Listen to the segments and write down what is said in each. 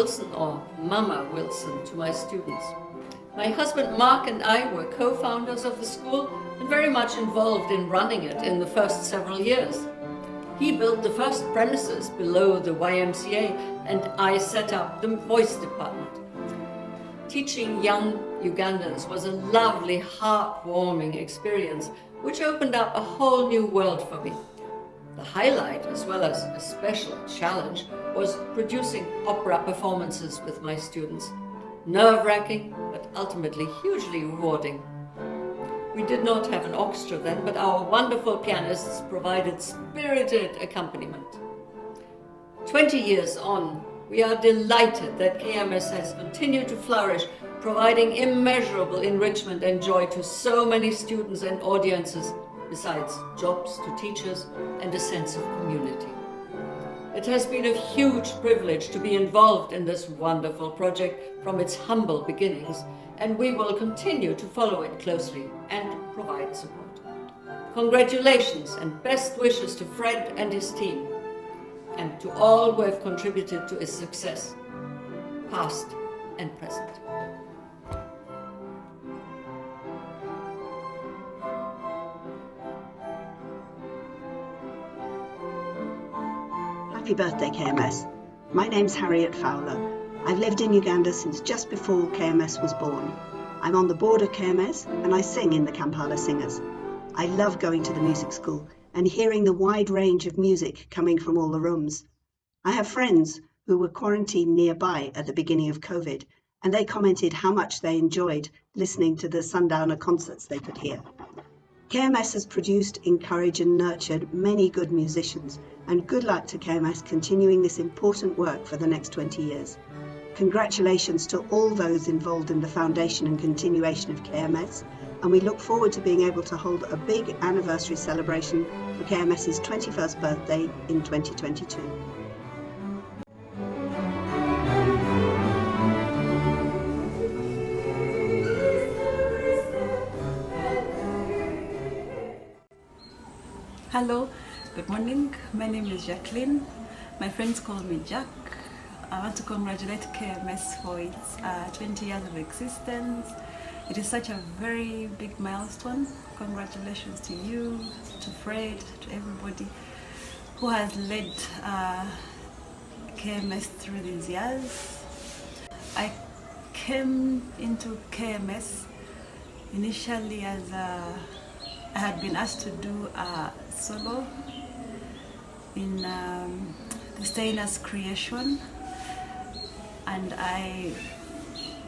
Wilson, or Mama Wilson, to my students. My husband Mark and I were co-founders of the school and very much involved in running it in the first several years. He built the first premises below the YMCA, and I set up the voice department. Teaching young Ugandans was a lovely, heartwarming experience, which opened up a whole new world for me. The highlight, as well as a special challenge, was producing opera performances with my students. Nerve-wracking, but ultimately hugely rewarding. We did not have an orchestra then, but our wonderful pianists provided spirited accompaniment. 20 years on, we are delighted that KMS has continued to flourish, providing immeasurable enrichment and joy to so many students and audiences, besides jobs to teachers and a sense of community. It has been a huge privilege to be involved in this wonderful project from its humble beginnings, and we will continue to follow it closely and provide support. Congratulations and best wishes to Fred and his team, and to all who have contributed to its success, past and present. Happy birthday, KMS. My name's Harriet Fowler. I've lived in Uganda since just before KMS was born. I'm on the board of KMS and I sing in the Kampala Singers. I love going to the music school and hearing the wide range of music coming from all the rooms. I have friends who were quarantined nearby at the beginning of COVID, and they commented how much they enjoyed listening to the Sundowner concerts they could hear. KMS has produced, encouraged and nurtured many good musicians, and good luck to KMS continuing this important work for the next 20 years. Congratulations to all those involved in the foundation and continuation of KMS, and we look forward to being able to hold a big anniversary celebration for KMS's 21st birthday in 2022. Hello, good morning. My name is Jacqueline. My friends call me Jack. I want to congratulate KMS for its 20 years of existence. It is such a very big milestone. Congratulations to you, to Fred, to everybody who has led KMS through these years. I came into KMS initially as I had been asked to do a solo in the Steiner's creation, and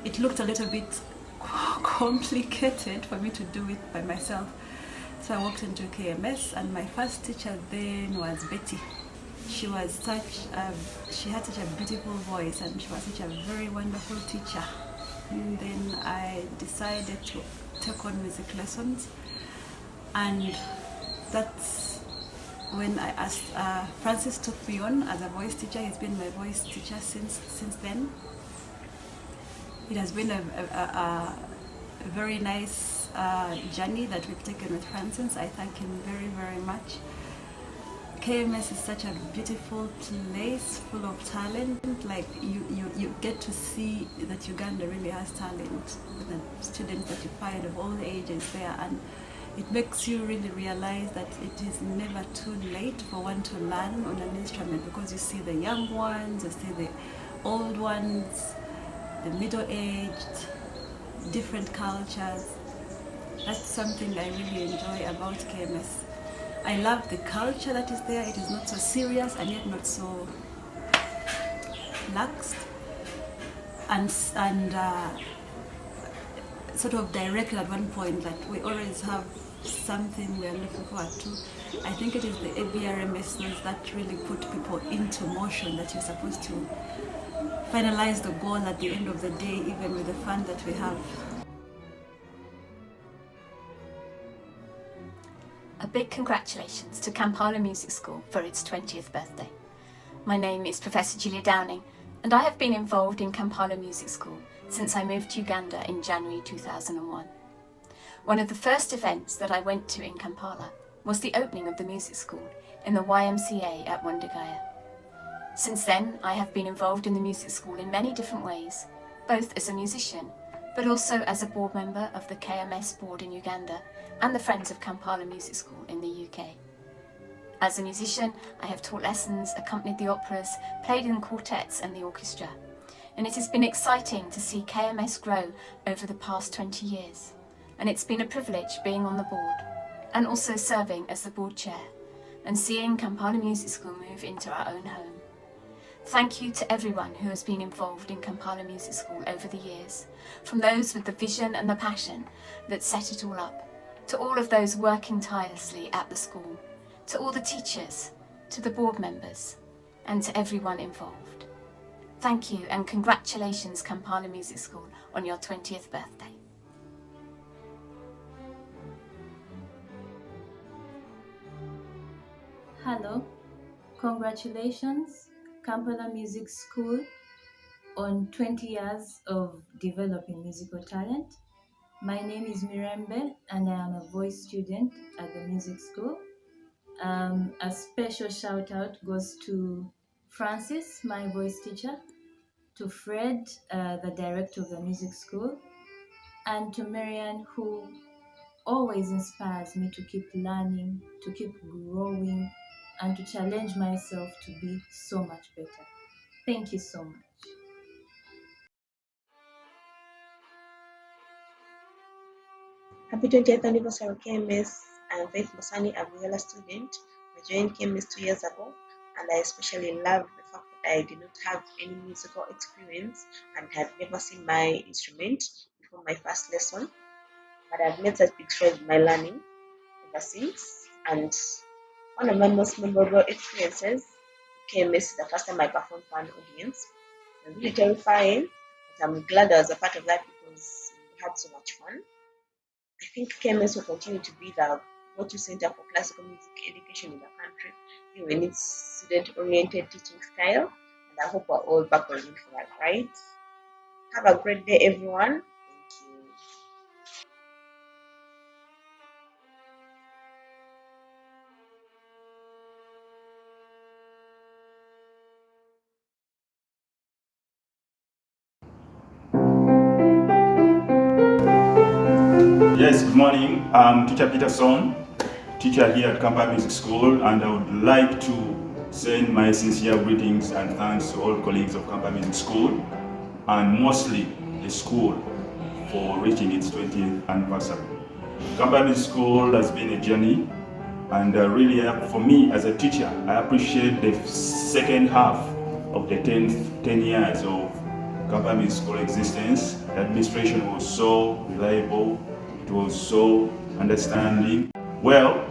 it looked a little bit complicated for me to do it by myself. So I walked into KMS, and my first teacher then was Betty. She had such a beautiful voice, and she was such a very wonderful teacher. And then I decided to take on music lessons, and that's when I asked Francis took me on as a voice teacher. He's been my voice teacher since then. It has been a very nice journey that we've taken with Francis. I thank him very, very much. KMS is such a beautiful place full of talent. Like you get to see that Uganda really has talent. The students that you find of all ages there, and it makes you really realize that it is never too late for one to learn on an instrument, because you see the young ones, you see the old ones, the middle-aged, different cultures. That's something I really enjoy about KMS. I love the culture that is there. It is not so serious and yet not so lax and sort of directed at one point. Like we always have something we are looking forward to. I think it is the ABRM methods that really put people into motion, that you're supposed to finalize the goal at the end of the day, even with the fun that we have. A big congratulations to Kampala Music School for its 20th birthday. My name is Professor Julia Downing, and I have been involved in Kampala Music School since I moved to Uganda in January 2001. One of the first events that I went to in Kampala was the opening of the music school in the YMCA at Wundagaya. Since then, I have been involved in the music school in many different ways, both as a musician, but also as a board member of the KMS board in Uganda and the Friends of Kampala Music School in the UK. As a musician, I have taught lessons, accompanied the operas, played in quartets and the orchestra, and it has been exciting to see KMS grow over the past 20 years. And it's been a privilege being on the board, and also serving as the board chair, and seeing Kampala Music School move into our own home. Thank you to everyone who has been involved in Kampala Music School over the years, from those with the vision and the passion that set it all up, to all of those working tirelessly at the school, to all the teachers, to the board members, and to everyone involved. Thank you and congratulations Kampala Music School on your 20th birthday. Hello, congratulations Kampala Music School on 20 years of developing musical talent. My name is Mirembe and I am a voice student at the music school. A special shout out goes to Francis, my voice teacher, to Fred, the director of the music school, and to Marianne, who always inspires me to keep learning, to keep growing, and to challenge myself to be so much better. Thank you so much. Happy 20th anniversary of KMS. I am Faith Masani, a Buyala student. I joined KMS 2 years ago, and I especially love the fact that I did not have any musical experience and had never seen my instrument before my first lesson. But I've made such big strides in my learning ever since. And one of my most memorable experiences with KMS is the first time I performed for an audience. It was really terrifying, but I'm glad I was a part of that because we had so much fun. I think KMS will continue to be the go-to center for classical music education in the country, given its student-oriented teaching style, and I hope we're all back on it for that, right? Have a great day, everyone. Thank you. Yes, good morning. I'm Teacher Peterson, teacher here at Kampala Music School, and I would like to send my sincere greetings and thanks to all colleagues of Kampala Music School, and mostly the school for reaching its 20th anniversary. Kampala Music School has been a journey, and really for me as a teacher, I appreciate the second half of the 10 years of Kampala Music School existence. The administration was so reliable, it was so understanding. Well,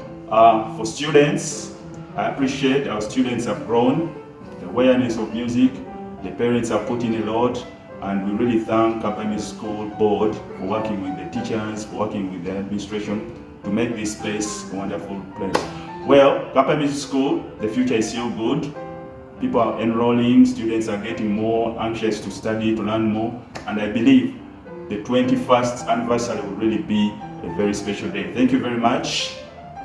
for students, I appreciate our students have grown, the awareness of music, the parents have put in a lot, and we really thank Kampala Music School Board for working with the teachers, for working with the administration to make this place a wonderful place. Well, Kampala Music School, the future is so good. People are enrolling, students are getting more anxious to study, to learn more, and I believe the 21st anniversary will really be a very special day. Thank you very much.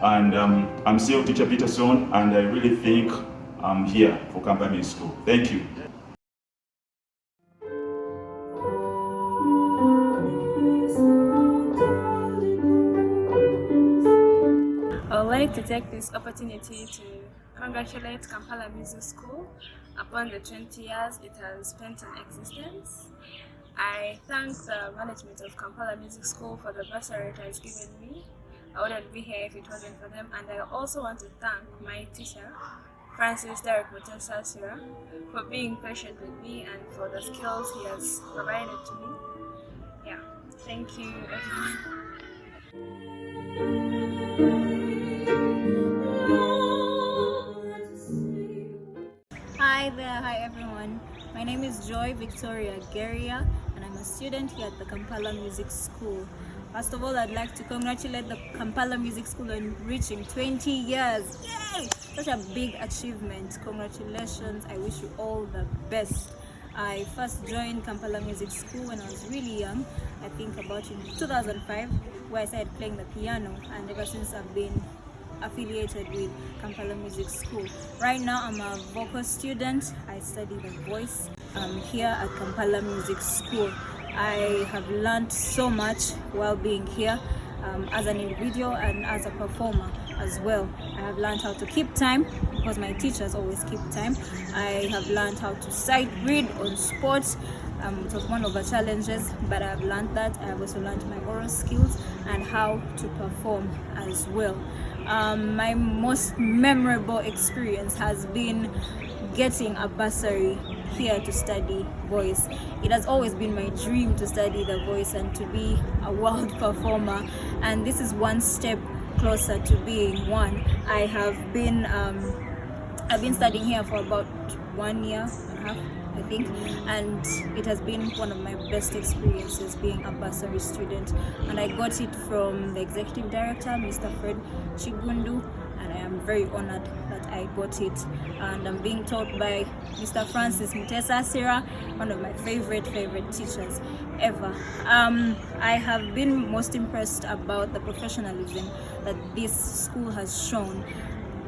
And I'm still Teacher Peterson, and I really think I'm here for Kampala Music School. Thank you. I would like to take this opportunity to congratulate Kampala Music School upon the 20 years it has spent in existence. I thank the management of Kampala Music School for the bursary it has given me. I wouldn't be here if it wasn't for them, and I also want to thank my teacher, Francis Derek Mutesasira, for being patient with me and for the skills he has provided to me. Yeah, thank you everyone. Hi there, hi everyone. My name is Joy Victoria Geria, and I'm a student here at the Kampala Music School. First of all, I'd like to congratulate the Kampala Music School on reaching 20 years. Yay! Such a big achievement. Congratulations. I wish you all the best. I first joined Kampala Music School when I was really young, I think about in 2005, where I started playing the piano, and ever since I've been affiliated with Kampala Music School. Right now I'm a vocal student. I study the voice here at Kampala Music School. I have learned so much while being here as an individual and as a performer as well. I have learned how to keep time because my teachers always keep time. I have learned how to sight read on sports. It was one of the challenges, but I have learned that. I have also learned my oral skills and how to perform as well. My most memorable experience has been getting a bursary here to study voice. It has always been my dream to study the voice and to be a world performer, and this is one step closer to being one. I've been studying here for about 1 year and a half, I think, and it has been one of my best experiences being a bursary student, and I got it from the executive director, Mr. Fred Chigundu, and I am very honored that I got it. And I'm being taught by Mr. Francis Mutesa Sira, one of my favorite teachers ever. I have been most impressed about the professionalism that this school has shown.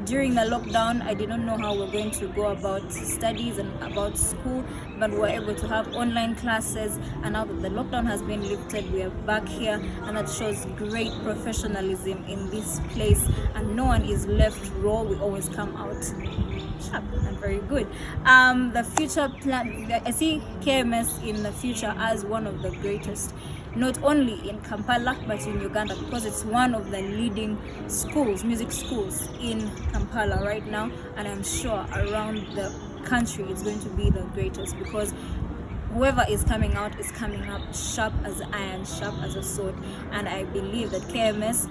During the lockdown, I did not know how we're going to go about studies and about school, but we were able to have online classes, and now that the lockdown has been lifted, we are back here, and that shows great professionalism in this place, and no one is left raw. We always come out sharp and very good. The future plan, I see KMS in the future as one of the greatest, not only in Kampala but in Uganda, because it's one of the leading schools, music schools in Kampala right now, and I'm sure around the country it's going to be the greatest, because whoever is coming out is coming up sharp as iron, sharp as a sword. And I believe that KMS,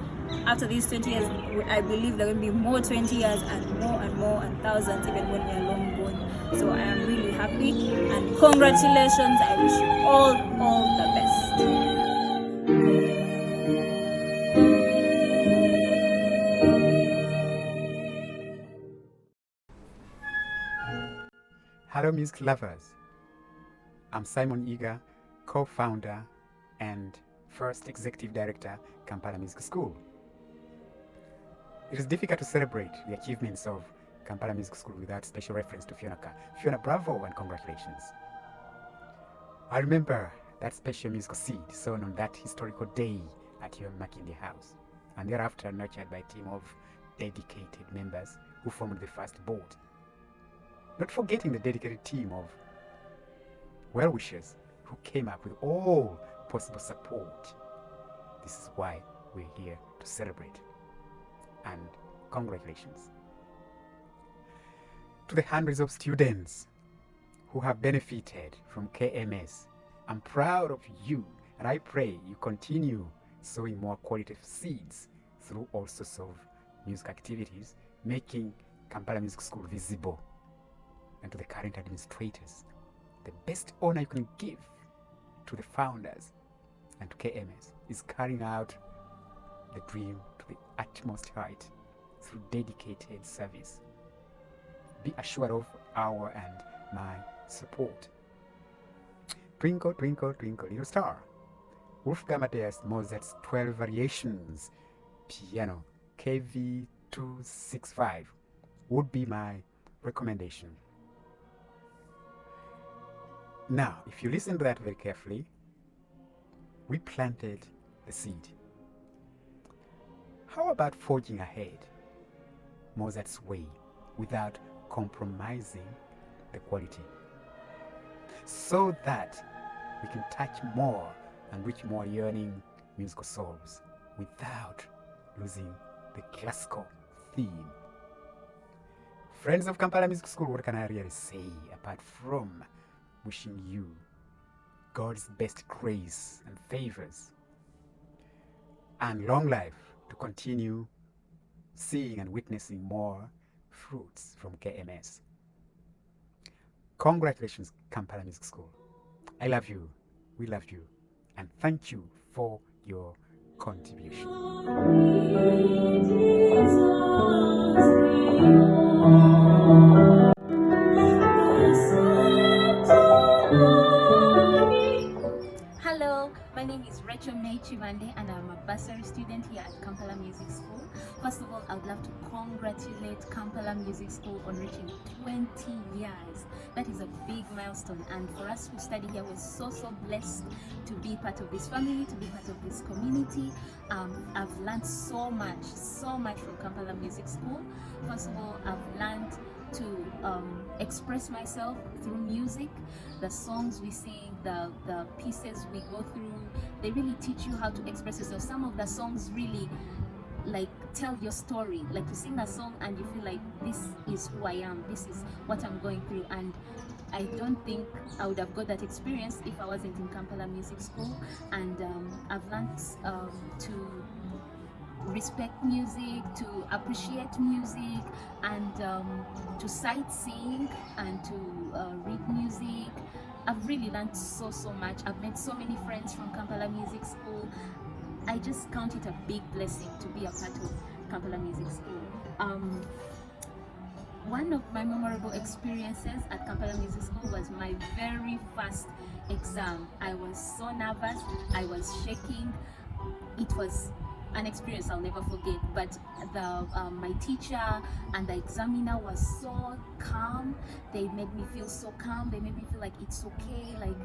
after these 20 years, I believe there will be more 20 years and more and thousands, even when we are long gone. So I am really happy, and congratulations. I wish you all the best. Hello music lovers, I'm Simon Iga, co-founder and first executive director, Kampala Music School. It is difficult to celebrate the achievements of Kampala Music School without special reference to Fiona. Fiona, bravo and congratulations. I remember that special musical seed sown on that historical day at your Makindi house, and thereafter nurtured by a team of dedicated members who formed the first board. Not forgetting the dedicated team of well-wishers who came up with all possible support. This is why we're here to celebrate. And congratulations to the hundreds of students who have benefited from KMS. I'm proud of you, and I pray you continue sowing more qualitative seeds through all sorts of music activities, making Kampala Music School visible. And to the current administrators, the best honor you can give to the founders and to KMS is carrying out the dream to the utmost height through dedicated service. Be assured of our and my support. Twinkle, twinkle, twinkle, little star. Wolfgang Amadeus Mozart's 12 Variations, piano, KV 265, would be my recommendation. Now, if you listen to that very carefully, we planted the seed. How about forging ahead Mozart's way without compromising the quality, so that we can touch more and reach more yearning musical souls without losing the classical theme? Friends of Kampala Music School, what can I really say apart from wishing you God's best grace and favors and long life to continue seeing and witnessing more fruits from KMS. Congratulations, Kampala Music School. I love you, we love you, and thank you for your contribution. Hello, my name is Rachel May Chivande, and I'm a bursary student here at Kampala Music School. First of all, I would love to congratulate Kampala Music School on reaching 20 years. That is a big milestone, and for us who study here, we're so blessed to be part of this family, to be part of this community. I've learned so much from Kampala Music School. First of all, I've learned to express myself through music. The songs we sing, the pieces we go through, they really teach you how to express yourself. Some of the songs really like tell your story. Like you sing a song and you feel like this is who I am, this is what I'm going through. And I don't think I would have got that experience if I wasn't in Kampala Music School. And I've learned to respect music, to appreciate music, and to sightsee and to read music. I've really learned so much. I've made so many friends from Kampala Music School. I just count it a big blessing to be a part of Kampala Music School. One of my memorable experiences at Kampala Music School was my very first exam. I was so nervous, I was shaking. It was an experience I'll never forget, but my teacher and the examiner was so calm. They made me feel so calm. They made me feel like it's okay, like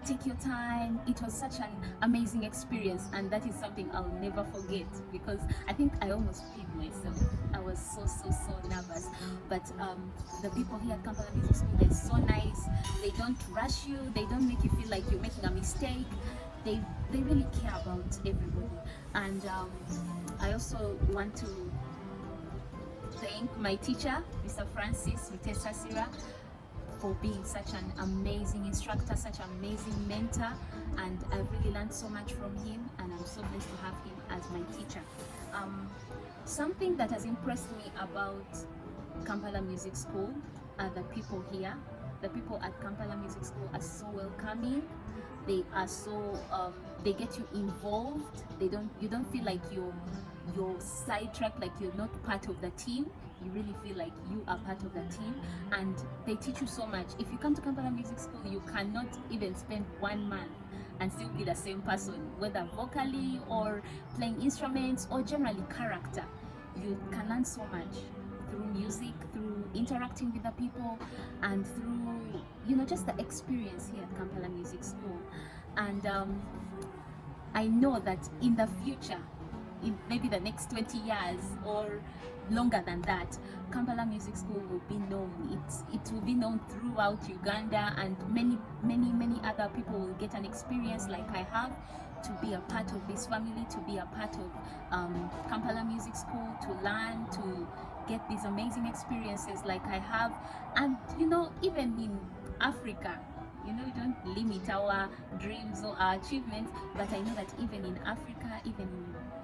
take your time. It was such an amazing experience, and that is something I'll never forget, because I think I almost peed myself. I was so nervous. But the people here at Kampala Music School, they're so nice. They don't rush you. They don't make you feel like you're making a mistake. They really care about everybody. And I also want to thank my teacher, Mr. Francis Sasira, for being such an amazing instructor, such an amazing mentor, and I've really learned so much from him, and I'm so blessed to have him as my teacher. Something that has impressed me about Kampala Music School are the people here. The people at Kampala Music School are so welcoming. They are so they get you involved. You don't feel like you're sidetracked, like you're not part of the team. You really feel like you are part of the team, and they teach you so much. If you come to Kampala Music School, you cannot even spend 1 month and still be the same person, whether vocally or playing instruments or generally character. You can learn so much through music, through interacting with the people, and through just the experience here at Kampala Music School. And I know that in the future, in maybe the next 20 years or longer than that, Kampala Music School will be known. It will be known throughout Uganda, and many other people will get an experience like I have, to be a part of this family, to be a part of Kampala Music School, to learn, to get these amazing experiences like I have. And even in Africa, we don't limit our dreams or our achievements, but I know that even in Africa, even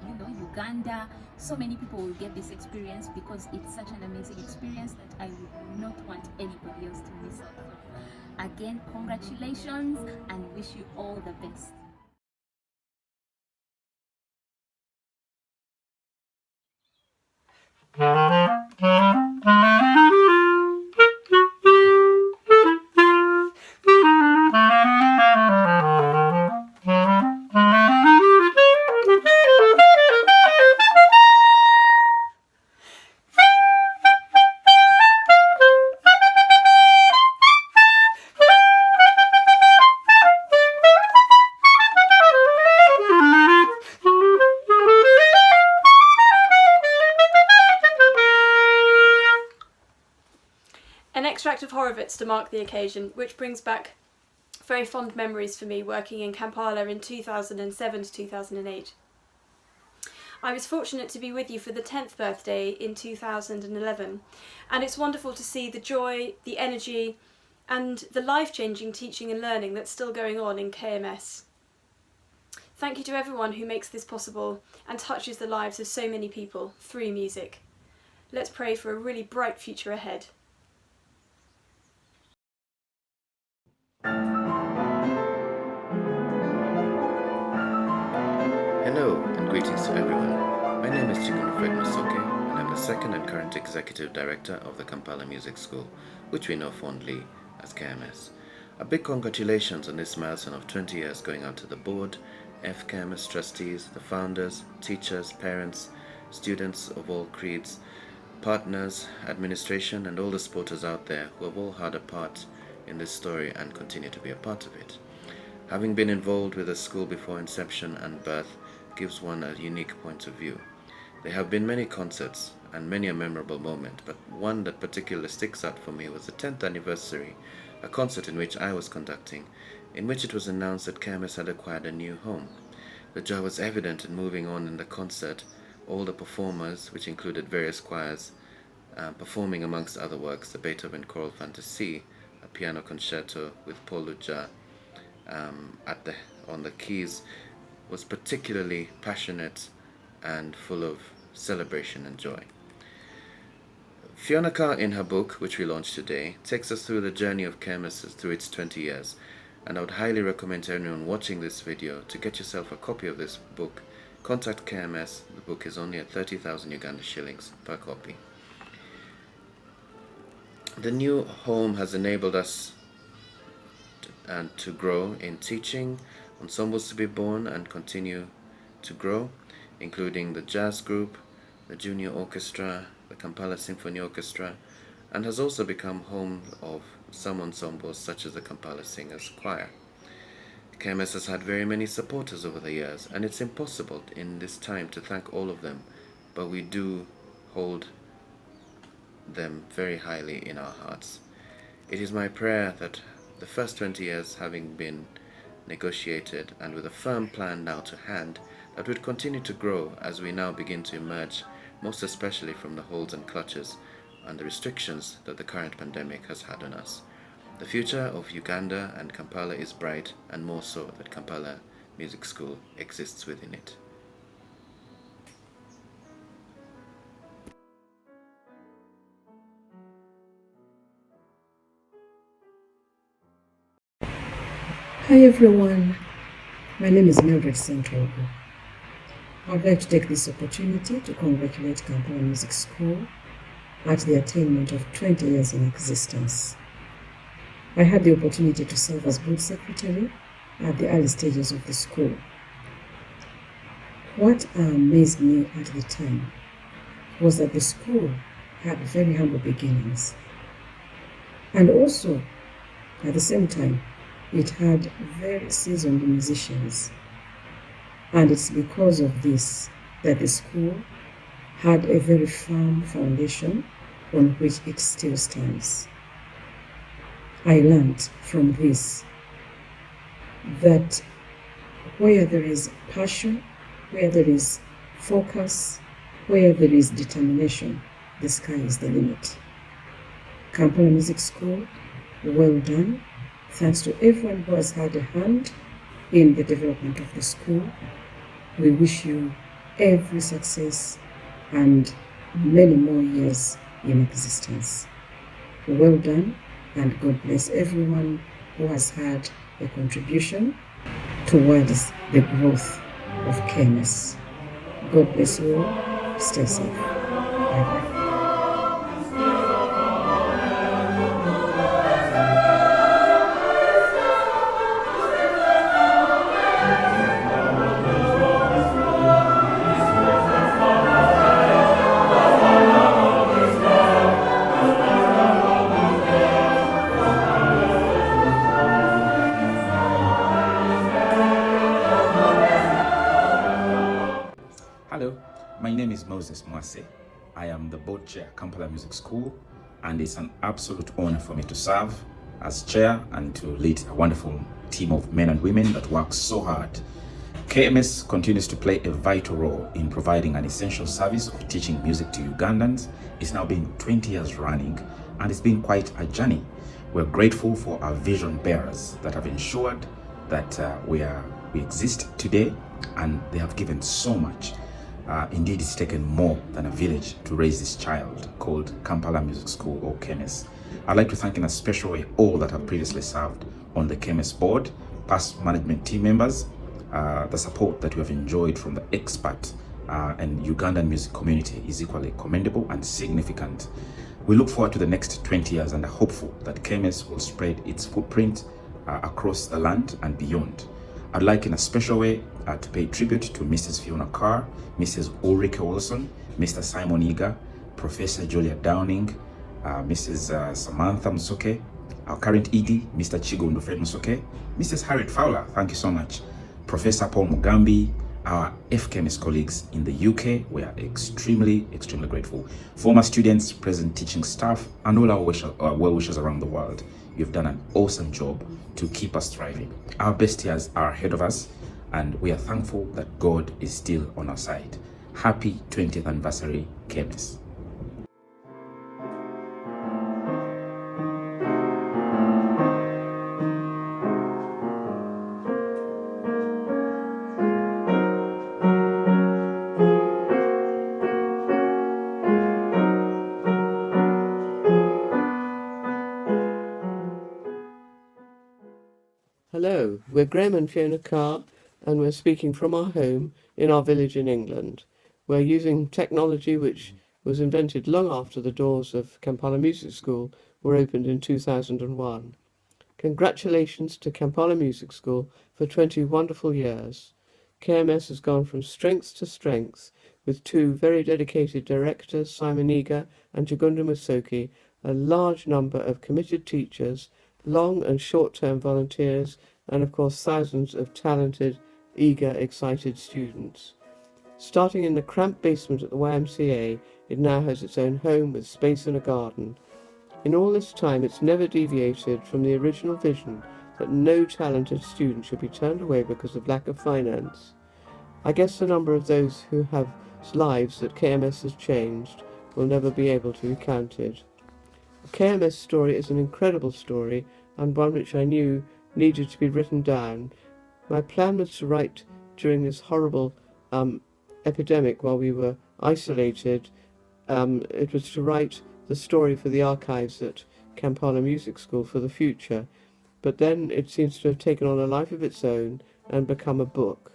in Uganda, so many people will get this experience, because it's such an amazing experience that I would not want anybody else to miss out on. Again, congratulations, and wish you all the best. An extract of Horowitz to mark the occasion, which brings back very fond memories for me working in Kampala in 2007 to 2008. I was fortunate to be with you for the 10th birthday in 2011, and it's wonderful to see the joy, the energy, and the life-changing teaching and learning that's still going on in KMS. Thank you to everyone who makes this possible and touches the lives of so many people through music. Let's pray for a really bright future ahead. Hello and greetings to everyone. My name is Fred Masoke, and I'm the second and current Executive Director of the Kampala Music School, which we know fondly as KMS. A big congratulations on this milestone of 20 years going out to the board FKMS trustees, the founders, teachers, parents, students of all creeds, partners, administration, and all the supporters out there who have all had a part in this story and continue to be a part of it. Having been involved with a school before inception and birth gives one a unique point of view. There have been many concerts and many a memorable moment, but one that particularly sticks out for me was the 10th anniversary, a concert in which I was conducting, in which it was announced that KMS had acquired a new home. The joy was evident in moving on in the concert, all the performers, which included various choirs, performing amongst other works, the Beethoven Choral Fantasy, a piano concerto with Paul Luja on the keys, was particularly passionate and full of celebration and joy. Fiona Carr, in her book, which we launched today, takes us through the journey of KMS through its 20 years, and I would highly recommend to anyone watching this video to get yourself a copy of this book. Contact KMS. The book is only at 30,000 Uganda shillings per copy. The new home has enabled us to grow in teaching, ensembles to be born and continue to grow, including the jazz group, the junior orchestra, the Kampala Symphony Orchestra, and has also become home of some ensembles such as the Kampala Singers Choir. KMS has had very many supporters over the years, and it's impossible in this time to thank all of them, but we do hold them very highly in our hearts. It is my prayer that the first 20 years having been negotiated and with a firm plan now to hand, that would continue to grow as we now begin to emerge, most especially from the holds and clutches and the restrictions that the current pandemic has had on us. The future of Uganda and Kampala is bright, and more so that Kampala Music School exists within it. Hi everyone, my name is Mildred Central. I'd like to take this opportunity to congratulate Kampala Music School at the attainment of 20 years in existence. I had the opportunity to serve as board secretary at the early stages of the school. What amazed me at the time was that the school had very humble beginnings, and also at the same time it had very seasoned musicians, and it's because of this that the school had a very firm foundation on which it still stands. I learned from this that where there is passion, where there is focus, where there is determination, the sky is the limit. Kampala Music School, well done. Thanks to everyone who has had a hand in the development of the school. We wish you every success and many more years in existence. Well done, and God bless everyone who has had a contribution towards the growth of KMS. God bless you all. Stay safe. Bye-bye. Hello, my name is Moses Mwase. I am the board chair at Kampala Music School, and it's an absolute honor for me to serve as chair and to lead a wonderful team of men and women that work so hard. KMS continues to play a vital role in providing an essential service of teaching music to Ugandans. It's now been 20 years running, and it's been quite a journey. We're grateful for our vision bearers that have ensured that we exist today, and they have given so much. Indeed, it's taken more than a village to raise this child called Kampala Music School, or KMS. I'd like to thank in a special way all that have previously served on the KMS board, past management team members. The support that we have enjoyed from the expert and Ugandan music community is equally commendable and significant. We look forward to the next 20 years and are hopeful that KMS will spread its footprint across the land and beyond. I'd like in a special way to pay tribute to Mrs. Fiona Carr, Mrs. Ulrika Wilson, Mr. Simon Eager, Professor Julia Downing, Mrs. Samantha Musoke, our current ED, Mr. Chigo Ndufred Musoke, Mrs. Harriet Fowler, thank you so much, Professor Paul Mugambi, our FKMS colleagues in the UK, we are extremely grateful. Former students, present teaching staff, and all our well-wishers around the world. You've done an awesome job to keep us thriving. Our best years are ahead of us, and we are thankful that God is still on our side. Happy 20th anniversary, KMS. Hello, we're Graham and Fiona Carr, and we're speaking from our home in our village in England. We're using technology which was invented long after the doors of Kampala Music School were opened in 2001. Congratulations to Kampala Music School for 20 wonderful years. KMS has gone from strength to strength with two very dedicated directors, Simon Eager and Chigunda Musoke, a large number of committed teachers, long and short-term volunteers, and of course thousands of talented, eager, excited students. Starting in the cramped basement at the YMCA, it now has its own home with space and a garden. In all this time, it's never deviated from the original vision that no talented student should be turned away because of lack of finance. I guess the number of those who have lives that KMS has changed will never be able to be counted. The KMS story is an incredible story, and one which I knew needed to be written down. My plan was to write during this horrible epidemic while we were isolated. It was to write the story for the archives at Kampala Music School for the future, but then it seems to have taken on a life of its own and become a book.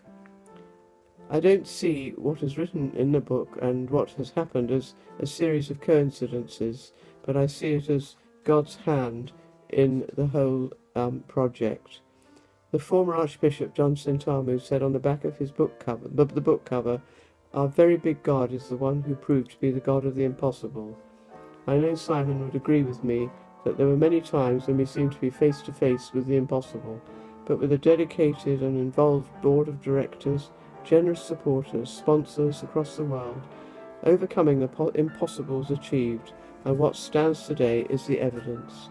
I don't see what is written in the book and what has happened as a series of coincidences, but I see it as God's hand in the whole project. The former Archbishop John Sentamu said on the back of his book cover, the book cover, "Our very big God is the one who proved to be the God of the impossible." I know Simon would agree with me that there were many times when we seemed to be face to face with the impossible, but with a dedicated and involved board of directors, generous supporters, sponsors across the world, overcoming the impossible is achieved, and what stands today is the evidence.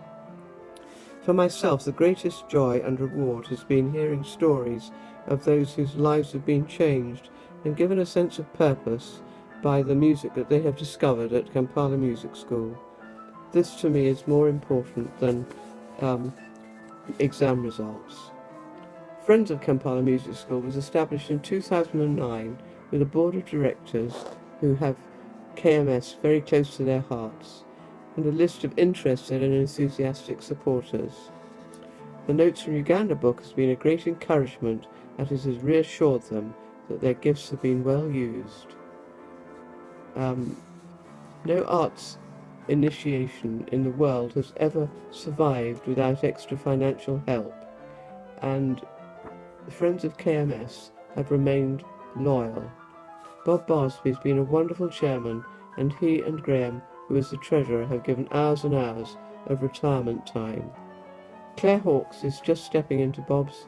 For myself, the greatest joy and reward has been hearing stories of those whose lives have been changed and given a sense of purpose by the music that they have discovered at Kampala Music School. This to me is more important than exam results. Friends of Kampala Music School was established in 2009 with a board of directors who have KMS very close to their hearts, and a list of interested and enthusiastic supporters. The Notes from Uganda book has been a great encouragement, as it has reassured them that their gifts have been well used. No arts initiation in the world has ever survived without extra financial help, and the Friends of KMS have remained loyal. Bob Barsby has been a wonderful chairman, and he and Graham, who is the treasurer, have given hours and hours of retirement time. Claire Hawkes is just stepping into Bob's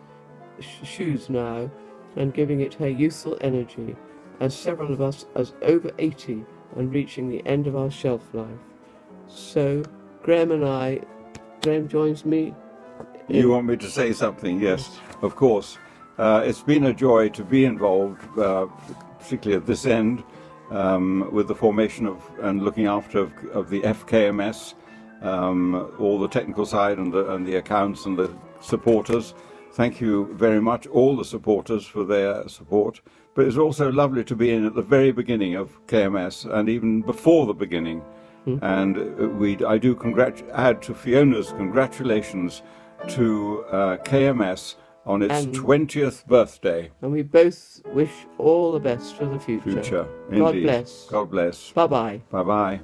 shoes now and giving it her youthful energy, as several of us are over 80 and reaching the end of our shelf life. So Graham joins me. You want me to say something? Yes, of course. It's been a joy to be involved, particularly at this end, with the formation of and looking after of the FKMS, all the technical side and the accounts and the supporters. Thank you very much, all the supporters, for their support. But it's also lovely to be in at the very beginning of KMS and even before the beginning. And I do add to Fiona's congratulations to KMS on its 20th birthday. And we both wish all the best for the future. God God bless. God bless. Bye-bye. Bye-bye.